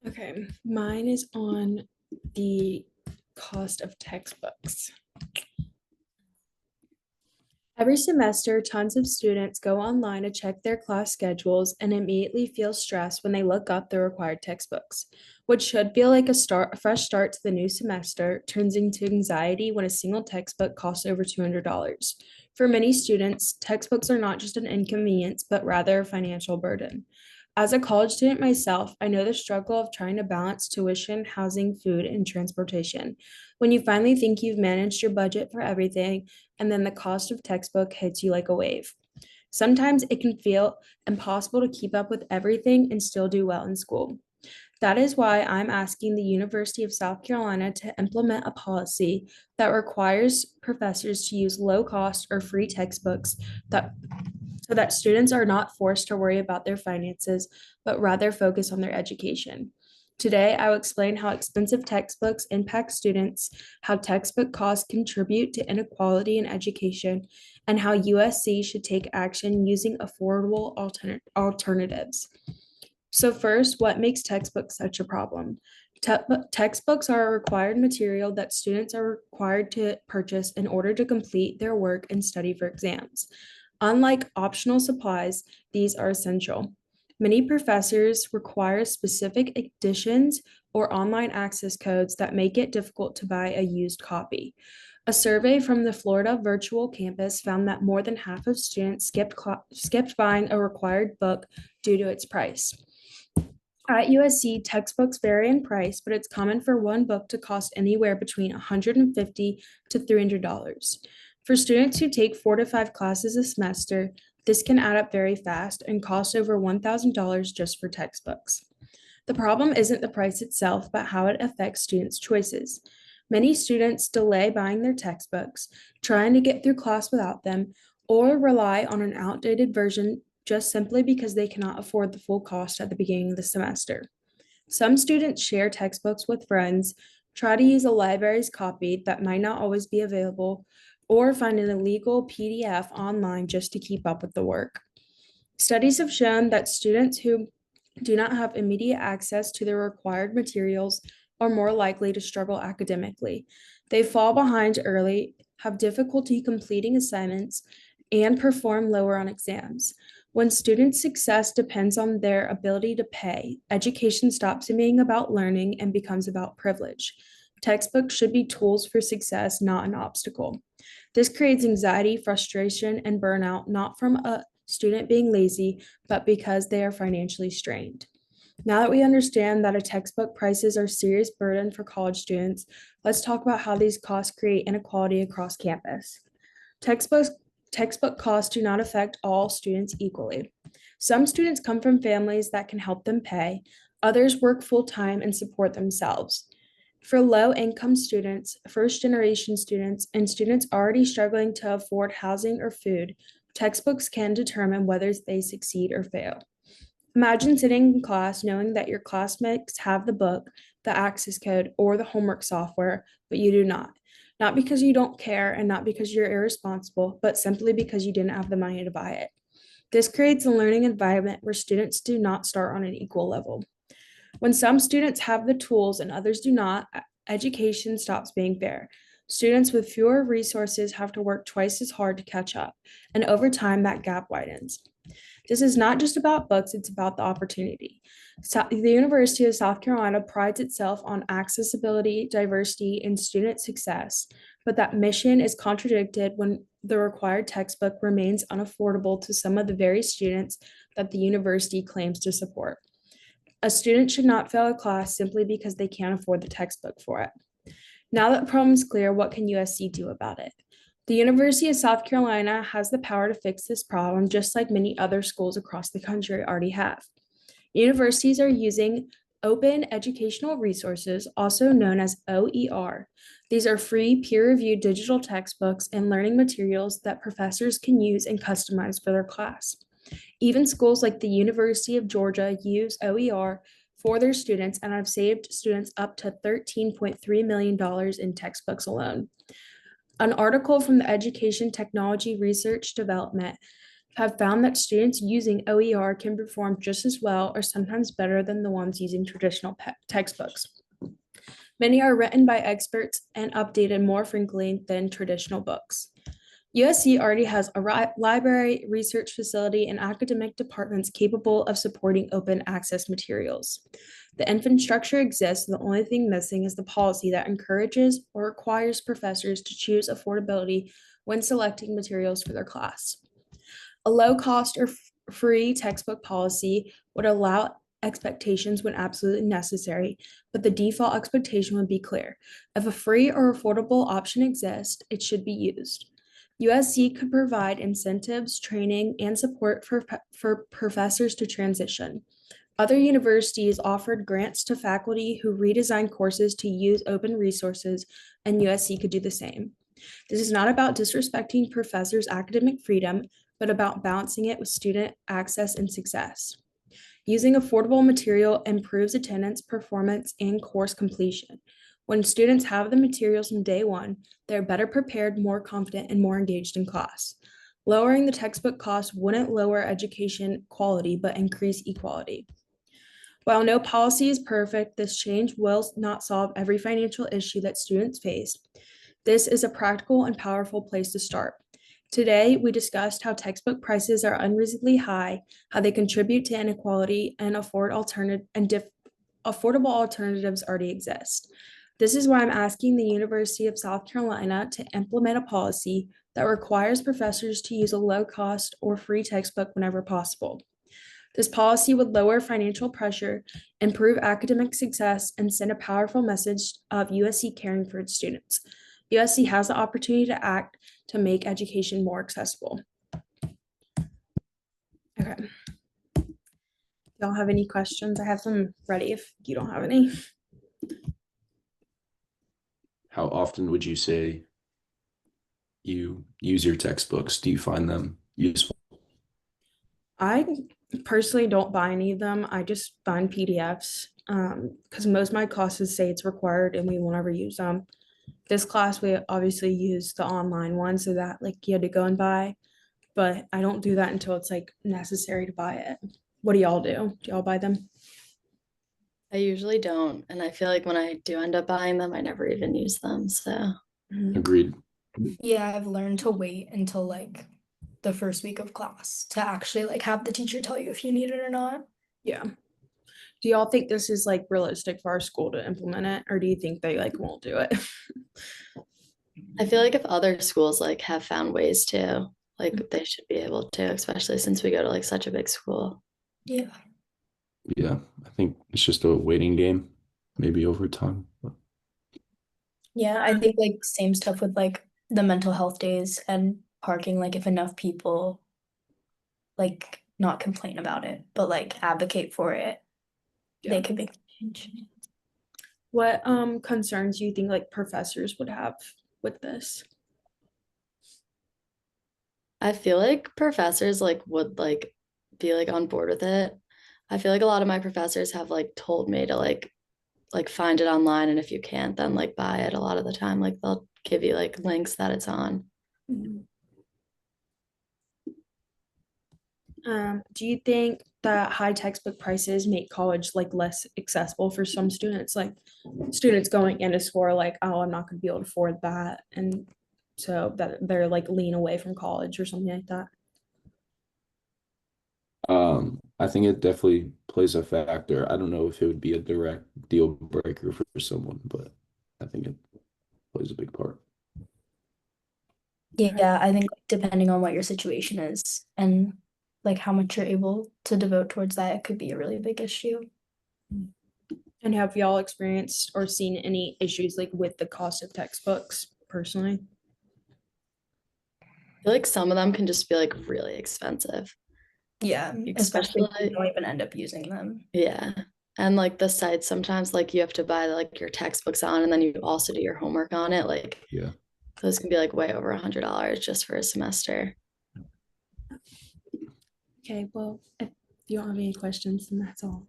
Okay, mine is on the cost of textbooks. Every semester, tons of students go online to check their class schedules and immediately feel stressed when they look up the required textbooks. What should feel like a fresh start to the new semester turns into anxiety when a single textbook costs over $200. For many students, textbooks are not just an inconvenience, but rather a financial burden. As a college student myself, I know the struggle of trying to balance tuition, housing, food, and transportation. When you finally think you've managed your budget for everything, and then the cost of textbook hits you like a wave. Sometimes it can feel impossible to keep up with everything and still do well in school. That is why I'm asking the University of South Carolina to implement a policy that requires professors to use low cost or free textbooks that so that students are not forced to worry about their finances, but rather focus on their education. Today, I will explain how expensive textbooks impact students, how textbook costs contribute to inequality in education, and how USC should take action using affordable alternatives. So, first, what makes textbooks such a problem? Textbooks are a required material that students are required to purchase in order to complete their work and study for exams. Unlike optional supplies, these are essential. Many professors require specific editions or online access codes that make it difficult to buy a used copy. A survey from the Florida Virtual Campus found that more than half of students skipped buying a required book due to its price. At USC, textbooks vary in price, but it's common for one book to cost anywhere between $150 to $300. For students who take 4 to 5 classes a semester, this can add up very fast and cost over $1,000 just for textbooks. The problem isn't the price itself, but how it affects students' choices. Many students delay buying their textbooks, trying to get through class without them, or rely on an outdated version just simply because they cannot afford the full cost at the beginning of the semester. Some students share textbooks with friends, try to use a library's copy that might not always be available, or find an illegal PDF online just to keep up with the work. Studies have shown that students who do not have immediate access to the required materials are more likely to struggle academically. They fall behind early, have difficulty completing assignments, and perform lower on exams. When students' success depends on their ability to pay, education stops being about learning and becomes about privilege. Textbooks should be tools for success, not an obstacle. This creates anxiety, frustration, and burnout, not from a student being lazy, but because they are financially strained. Now that we understand that a textbook prices are a serious burden for college students, let's talk about how these costs create inequality across campus. Textbooks Textbook costs do not affect all students equally. Some students come from families that can help them pay, others work full-time and support themselves. For low-income students, first-generation students, and students already struggling to afford housing or food, textbooks can determine whether they succeed or fail. Imagine sitting in class knowing that your classmates have the book, the access code, or the homework software, but you do not. Not because you don't care and not because you're irresponsible, but simply because you didn't have the money to buy it. This creates a learning environment where students do not start on an equal level. When some students have the tools and others do not, education stops being fair. Students with fewer resources have to work twice as hard to catch up, and over time, that gap widens. This is not just about books, it's about the opportunity. The University of South Carolina prides itself on accessibility, diversity, and student success, but that mission is contradicted when the required textbook remains unaffordable to some of the very students that the university claims to support. A student should not fail a class simply because they can't afford the textbook for it. Now that the problem is clear, what can USC do about it? The University of South Carolina has the power to fix this problem, just like many other schools across the country already have. Universities are using open educational resources, also known as OER. These are free, peer-reviewed digital textbooks and learning materials that professors can use and customize for their class. Even schools like the University of Georgia use OER for their students and have saved students up to $13.3 million in textbooks alone. An article from the Education Technology Research Development have found that students using OER can perform just as well or sometimes better than the ones using traditional textbooks. Many are written by experts and updated more frequently than traditional books. USC already has a library, research facility, and academic departments capable of supporting open access materials. The infrastructure exists, the only thing missing is the policy that encourages or requires professors to choose affordability when selecting materials for their class. A low cost or free textbook policy would allow expectations when absolutely necessary, but the default expectation would be clear. If a free or affordable option exists, it should be used. USC could provide incentives, training, and support for professors to transition. Other universities offered grants to faculty who redesigned courses to use open resources, and USC could do the same. This is not about disrespecting professors' academic freedom, but about balancing it with student access and success. Using affordable material improves attendance, performance, and course completion. When students have the materials from day one, they're better prepared, more confident, and more engaged in class. Lowering the textbook cost wouldn't lower education quality, but increase equality. While no policy is perfect, this change will not solve every financial issue that students face. This is a practical and powerful place to start. Today, we discussed how textbook prices are unreasonably high, how they contribute to inequality, and affordable alternatives already exist. This is why I'm asking the University of South Carolina to implement a policy that requires professors to use a low-cost or free textbook whenever possible. This policy would lower financial pressure, improve academic success, and send a powerful message of USC caring for its students. USC has the opportunity to act to make education more accessible. Okay. Y'all have any questions? I have some ready if you don't have any. How often would you say you use your textbooks? Do you find them useful? I personally don't buy any of them. I just find PDFs because most of my classes say it's required and we won't ever use them. This class, we obviously use the online one so that like you had to go and buy, but I don't do that until it's like necessary to buy it. What do y'all do? Do y'all buy them? I usually don't. And I feel like when I do end up buying them, I never even use them. So Mhm. Agreed. Yeah, I've learned to wait until like the first week of class to actually like have the teacher tell you if you need it or not. Yeah. Do y'all think this is like realistic for our school to implement it, or do you think they like won't do it? I feel like if other schools like have found ways to, like they should be able to, especially since we go to like such a big school. Yeah. Yeah, I think it's just a waiting game, maybe over time. Yeah, I think like same stuff with like the mental health days and parking, like if enough people like not complain about it, but like advocate for it, Yeah. they could make a change. What concerns do you think like professors would have with this? I feel like professors like would like be like on board with it. I feel like a lot of my professors have like told me to like find it online, and if you can't, then like buy it a lot of the time. Like they'll give you like links that it's on. Do you think that high textbook prices make college like less accessible for some students? Like students going into school are like, oh, I'm not gonna be able to afford that. And so that they're like lean away from college or something like that. I think it definitely plays a factor. I don't know if it would be a direct deal breaker for someone, but I think it plays a big part. Yeah, I think depending on what your situation is and like how much you're able to devote towards that, it could be a really big issue. And have y'all experienced or seen any issues like with the cost of textbooks personally? I feel like some of them can just be like really expensive. Yeah, especially if you Especially, don't even end up using them. yeah. And like the sites sometimes like you have to buy like your textbooks on and then you also do your homework on it. Like Yeah. those can be like way over $100 just for a semester. Okay, well, if you don't have any questions, then that's all.